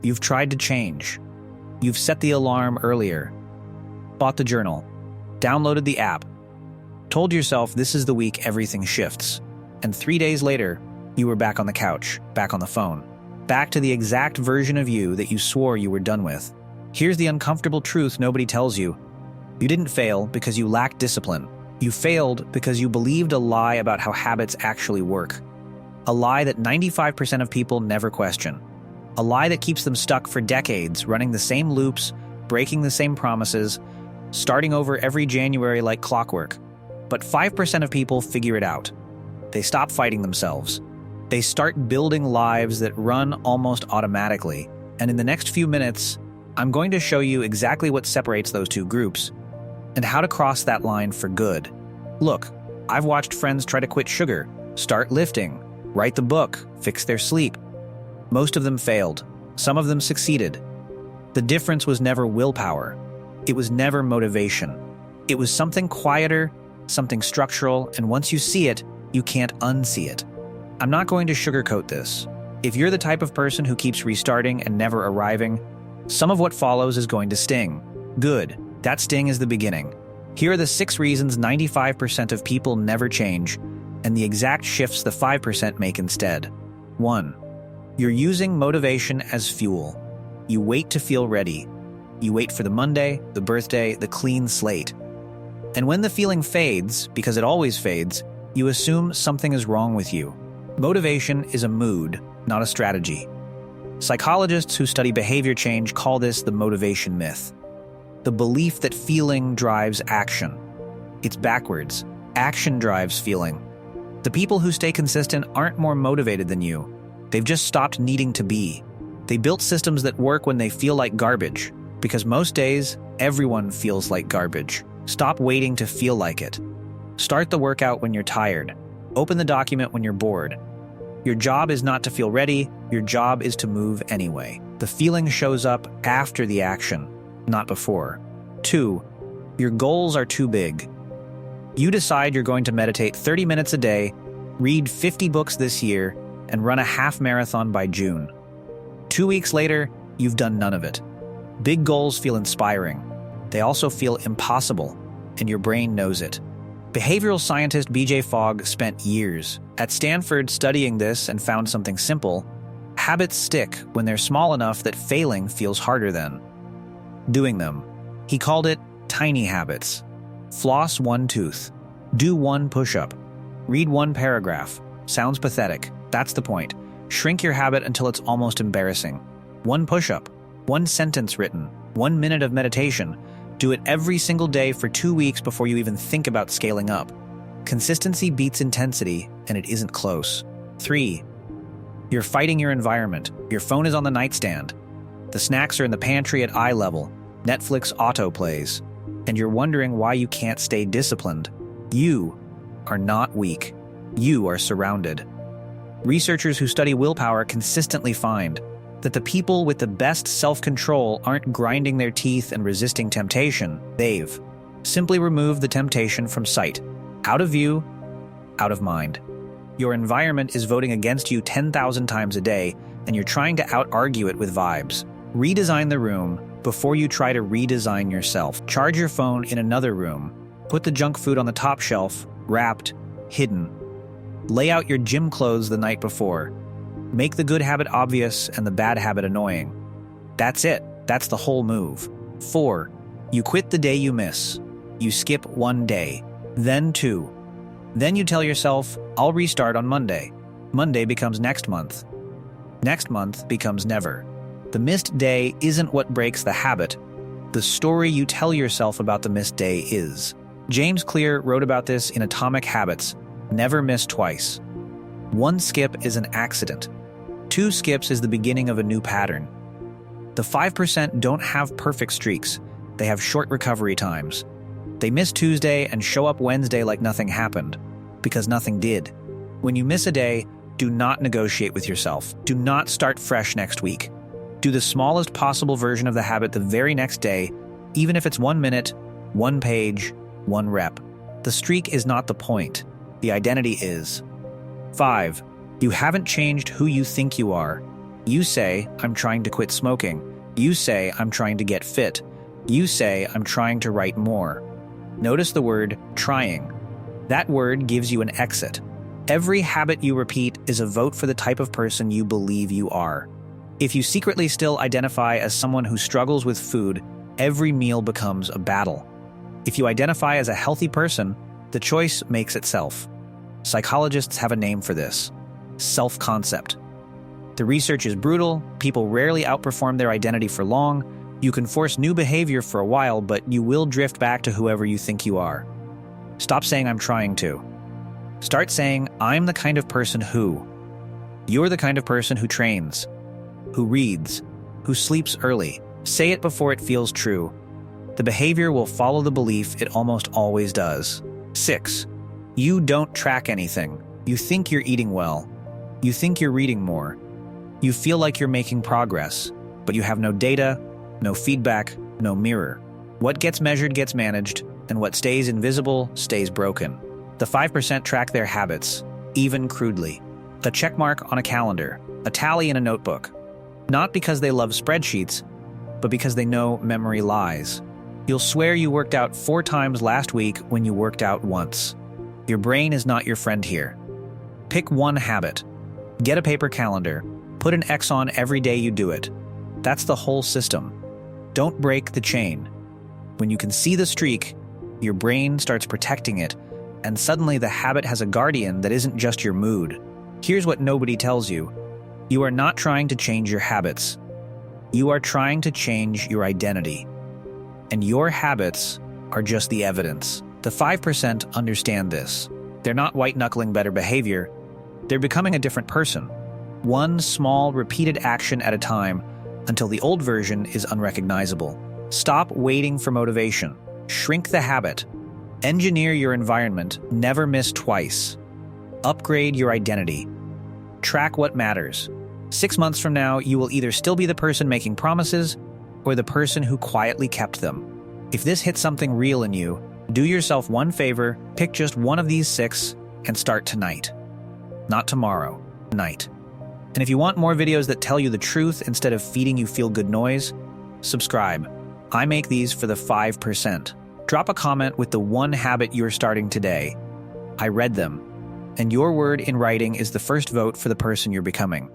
You've tried to change. You've set the alarm earlier, bought the journal, downloaded the app, told yourself this is the week everything shifts, and 3 days later, you were back on the couch, back on the phone, back to the exact version of you that you swore you were done with. Here's the uncomfortable truth nobody tells you. You didn't fail because you lacked discipline. You failed because you believed a lie about how habits actually work. A lie that 95% of people never question. A lie that keeps them stuck for decades, running the same loops, breaking the same promises, starting over every January like clockwork. But 5% of people figure it out. They stop fighting themselves. They start building lives that run almost automatically. And in the next few minutes, I'm going to show you exactly what separates those two groups and how to cross that line for good. Look, I've watched friends try to quit sugar, start lifting, write the book, fix their sleep. Most of them failed. Some of them succeeded. The difference was never willpower. It was never motivation. It was something quieter, something structural, and once you see it, you can't unsee it. I'm not going to sugarcoat this. If you're the type of person who keeps restarting and never arriving, some of what follows is going to sting. Good. That sting is the beginning. Here are the 6 reasons 95% of people never change, and the exact shifts the 5% make instead. 1. You're using motivation as fuel. You wait to feel ready. You wait for the Monday, the birthday, the clean slate. And when the feeling fades, because it always fades, you assume something is wrong with you. Motivation is a mood, not a strategy. Psychologists who study behavior change call this the motivation myth. The belief that feeling drives action. It's backwards. Action drives feeling. The people who stay consistent aren't more motivated than you. They've just stopped needing to be. They built systems that work when they feel like garbage, because most days, everyone feels like garbage. Stop waiting to feel like it. Start the workout when you're tired. Open the document when you're bored. Your job is not to feel ready, your job is to move anyway. The feeling shows up after the action, not before. 2. Your goals are too big. You decide you're going to meditate 30 minutes a day, read 50 books this year, and run a half marathon by June. 2 weeks later, you've done none of it. Big goals feel inspiring. They also feel impossible, and your brain knows it. Behavioral scientist BJ Fogg spent years at Stanford studying this and found something simple. Habits stick when they're small enough that failing feels harder than doing them. He called it tiny habits. Floss 1 tooth. Do 1 push-up. Read 1 paragraph. Sounds pathetic. That's the point. Shrink your habit until it's almost embarrassing. 1 push-up. 1 sentence written. 1 minute of meditation. Do it every single day for 2 weeks before you even think about scaling up. Consistency beats intensity, and it isn't close. 3. You're fighting your environment. Your phone is on the nightstand. The snacks are in the pantry at eye level. Netflix autoplays. And you're wondering why you can't stay disciplined. You are not weak. You are surrounded. Researchers who study willpower consistently find that the people with the best self-control aren't grinding their teeth and resisting temptation. They've simply removed the temptation from sight. Out of view, out of mind. Your environment is voting against you 10,000 times a day, and you're trying to out-argue it with vibes. Redesign the room before you try to redesign yourself. Charge your phone in another room. Put the junk food on the top shelf, wrapped, hidden. Lay out your gym clothes the night before. Make the good habit obvious and the bad habit annoying. That's it. That's the whole move. 4. You quit the day you miss. You skip 1 day. Then 2. Then you tell yourself, I'll restart on Monday. Monday becomes next month. Next month becomes never. The missed day isn't what breaks the habit. The story you tell yourself about the missed day is. James Clear wrote about this in Atomic Habits. Never miss twice. 1 skip is an accident. 2 skips is the beginning of a new pattern. The 5% don't have perfect streaks. They have short recovery times. They miss Tuesday and show up Wednesday like nothing happened, because nothing did. When you miss a day, do not negotiate with yourself. Do not start fresh next week. Do the smallest possible version of the habit the very next day, even if it's 1 minute, 1 page, 1 rep. The streak is not the point. The identity is. 5. You haven't changed who you think you are. You say, I'm trying to quit smoking. You say, I'm trying to get fit. You say, I'm trying to write more. Notice the word trying. That word gives you an exit. Every habit you repeat is a vote for the type of person you believe you are. If you secretly still identify as someone who struggles with food, every meal becomes a battle. If you identify as a healthy person, the choice makes itself. Psychologists have a name for this: self-concept. The research is brutal. People rarely outperform their identity for long. You can force new behavior for a while, but you will drift back to whoever you think you are. Stop saying I'm trying to. Start saying, I'm the kind of person who. You're the kind of person who trains, who reads, who sleeps early. Say it before it feels true. The behavior will follow the belief it almost always does. 6. You don't track anything. You think you're eating well. You think you're reading more. You feel like you're making progress, but you have no data, no feedback, no mirror. What gets measured gets managed, and what stays invisible stays broken. The 5% track their habits, even crudely. A check mark on a calendar, a tally in a notebook. Not because they love spreadsheets, but because they know memory lies. You'll swear you worked out 4 times last week when you worked out once. Your brain is not your friend here. Pick one habit. Get a paper calendar. Put an X on every day you do it. That's the whole system. Don't break the chain. When you can see the streak, your brain starts protecting it, and suddenly the habit has a guardian that isn't just your mood. Here's what nobody tells you. You are not trying to change your habits. You are trying to change your identity. And your habits are just the evidence. The 5% understand this. They're not white-knuckling better behavior. They're becoming a different person. One small, repeated action at a time until the old version is unrecognizable. Stop waiting for motivation. Shrink the habit. Engineer your environment. Never miss twice. Upgrade your identity. Track what matters. 6 months from now, you will either still be the person making promises or the person who quietly kept them. If this hits something real in you, do yourself one favor, pick just one of these 6 and start tonight. Not tomorrow, tonight. And if you want more videos that tell you the truth instead of feeding you feel-good noise, subscribe. I make these for the 5%. Drop a comment with the one habit you're starting today. I read them, and your word in writing is the first vote for the person you're becoming.